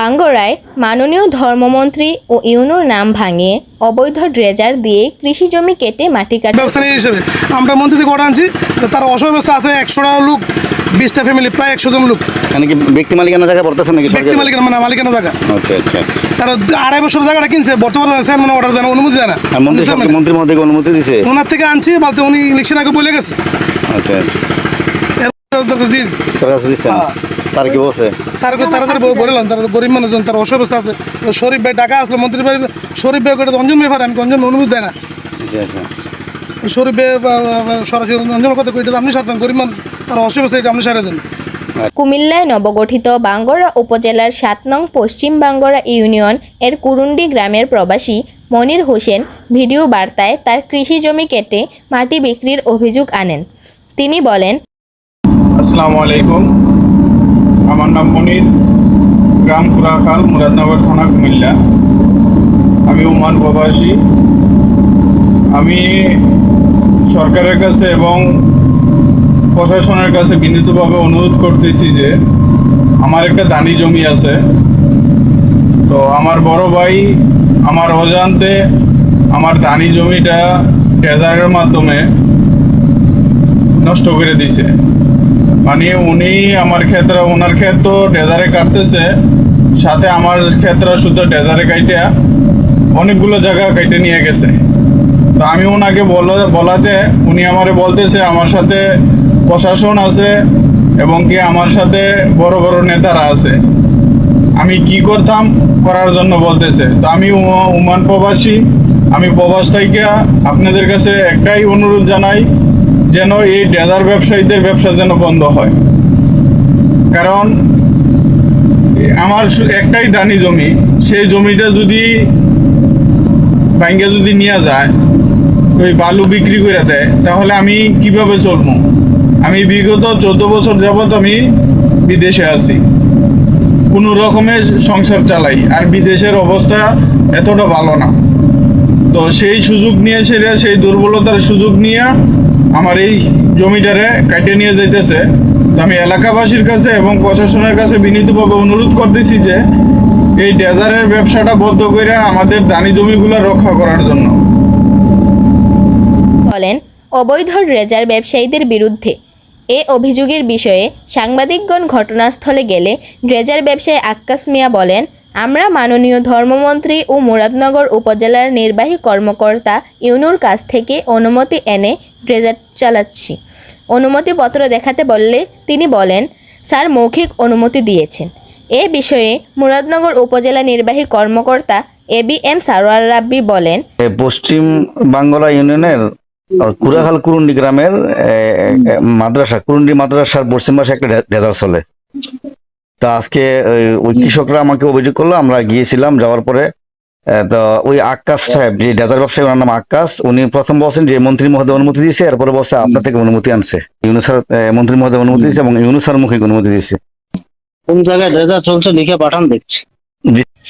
বাঙ্গরায় মাননীয় ধর্মমন্ত্রী ও ইউনুর নাম ভাঙিয়ে অবৈধ ড্রেজার দিয়ে কৃষি জমি কেটে মাটি কাটা ব্যবস্থা হিসেবে আমরা মন্ত্রী থেকে অর্ডার আনছি যে তার অসব্যবস্থা আছে 100টা লোক 20টা ফ্যামিলি প্রায় 100 জন লোক মানে কি ব্যক্তি মালিকানা জায়গা পড়তেছে নাকি ব্যক্তি মালিকানা মানে মালিকানা জায়গা। আচ্ছা আচ্ছা তার 2.5 বছর জায়গাটা কিনছে বর্তমানে চেয়ারম্যান অর্ডার জানা অনুমতি জানা আর মন্ত্রী মহোদয়কে অনুমতি দিয়েছে। ওনার থেকে আনছি বলতে উনি ইলেকশন আগে বলে গেছে। আচ্ছা আচ্ছা দিয়েছি তোর কাছে দিচ্ছেন স্যার কি বলছে? স্যারকে তাড়াতাড়ি বললাম তারা গরিব মানুষজন তার অসুবিধা আছে। শরীফ ভাই টাকা আসলো মন্ত্রী ভাই শরীফ ভাই করে অঞ্জন ব্যাপার আমি অঞ্জন অনুমতি দেয় না। আচ্ছা আচ্ছা শরীফ ভাই সরাসরি অঞ্জন কথা কইতে আপনি সারতেন গরিব মানুষ তার অসুবিধা এটা আপনি সারে দেন। কুমিল্লায় নবগঠিত বাঙ্গরা উপজেলার 7 নং পশ্চিম বাঙ্গরা ইউনিয়ন এর কুরুন্ডি গ্রামের প্রবাসী মনির হোসেন ভিডিও বার্তায় তার কৃষি জমি কেটে মাটি বিক্রির অভিযোগ আনেন। তিনি বলেন, আসসালামু আলাইকুম, আমার নাম মনির, গ্রাম কুরাখাল, মুরাদনগর থানা, কুমিল্লা। আমি ওমান প্রবাসী। আমি সরকারের কাছে এবং প্রশাসনের কাছে বিনীতভাবে অনুরোধ করতেছি যে আমার একটা দানি জমি আছে, তো আমার বড় ভাই আমার অজান্তে আমার দানি জমিটা ট্রেজারের মাধ্যমে নষ্ট করে দিছে। মানে উনি আমার ক্ষেত্রে ওনার ক্ষেত্র ডেজারে কাটতেছে, সাথে আমার ক্ষেত্রে শুধু ডেজারে কাইটা অনেকগুলো জায়গা কেটে নিয়ে গেছে। তো আমি ওনাকে বলাতে উনি আমারে বলতেছে আমার সাথে প্রশাসন আছে এবং কি আমার সাথে বড় বড় নেতারা আছে, আমি কি করতাম করার জন্য বলতেছে। তো আমি ওমান প্রবাসী, আমি প্রবাস থেকে আপনাদের কাছে একটাই অনুরোধ জানাই যেন এই ডেজার ব্যবসায়ীদের ব্যবসা যেন বন্ধ হয়। কারণ আমার একটাই দানি জমি, সেই জমিটা যদি ব্যাংকে যদি নিয়ে যায় ওই বালু বিক্রি করে দেয় তাহলে আমি কিভাবে চলবো? আমি বিগত 14 বছর যাবৎ আমি বিদেশে আছি, কোনো রকমের সংসার চালাই, আর বিদেশের অবস্থা এতটা ভালো না। তো সেই সুযোগ নিয়ে সেই দুর্বলতার সুযোগ নিয়ে আমার এই জমিটারে কাটে নিয়ে যাইতেছে। তো আমি এলাকাবাসীর কাছে এবং প্রশাসনের কাছে বিনীতভাবে অনুরোধ করতেছি যে এই ডেজারের ব্যবসাটা বন্ধ করে আমাদের দানি জমিগুলো রক্ষা করার জন্য। বলেন, অবৈধ ড্রেজার ব্যবসায়ীদের বিরুদ্ধে এ অভিযোগের বিষয়ে সাংবাদিকগণ ঘটনাস্থলে গেলে ড্রেজার ব্যবসায়ী আক্কাস মিয়া বলেন, আমরা মাননীয় ধর্মমন্ত্রী ও মুরাদনগর উপজেলার নির্বাহী কর্মকর্তা ইউনুর কাছ থেকে অনুমতি এনে ড্রেজার চালাচ্ছি। অনুমতিপত্র দেখাতে বললে তিনি বলেন, স্যার মৌখিক অনুমতি দিয়েছেন। এ বিষয়ে মুরাদনগর উপজেলা নির্বাহী কর্মকর্তা ABM সারোয়ার রাব্বি বলেন, পশ্চিম বাঙ্গলা ইউনিয়নের কুরাখাল কুরুন্ডি গ্রামের মাদ্রাসা কুরুন্ডি মাদ্রাসার পশ্চিম পাশে একটা ডেজার চলে। তা আজকে ওই কৃষকরা আমাকে অভিযোগ করলো, আমরা গিয়েছিলাম, যাওয়ার পরে তো ওই আক্কাস সাহেব যে ডেজার ব্যবসায়ী ওনার নাম আক্কাস, উনি প্রথম বলছেন যে মন্ত্রী মহোদয় অনুমতি দিয়েছে, এরপরে বলছে আপনার থেকে অনুমতি আনছে। ইউনুস মন্ত্রী মহোদয় অনুমতি দিয়েছে এবং ইউনুস মৌখিক অনুমতি দিয়েছে। কোন জায়গায় ড্রেজার চলছে লিখে পাঠান দেখছি।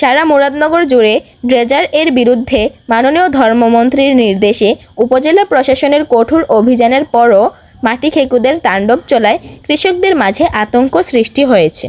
সারা মুরাদনগর জুড়ে ড্রেজার এর বিরুদ্ধে মাননীয় ধর্মমন্ত্রীর নির্দেশে উপজেলা প্রশাসনের কঠোর অভিযানের পরও মাটি খেকুদের তাণ্ডব চলায় কৃষকদের মাঝে আতঙ্ক সৃষ্টি হয়েছে।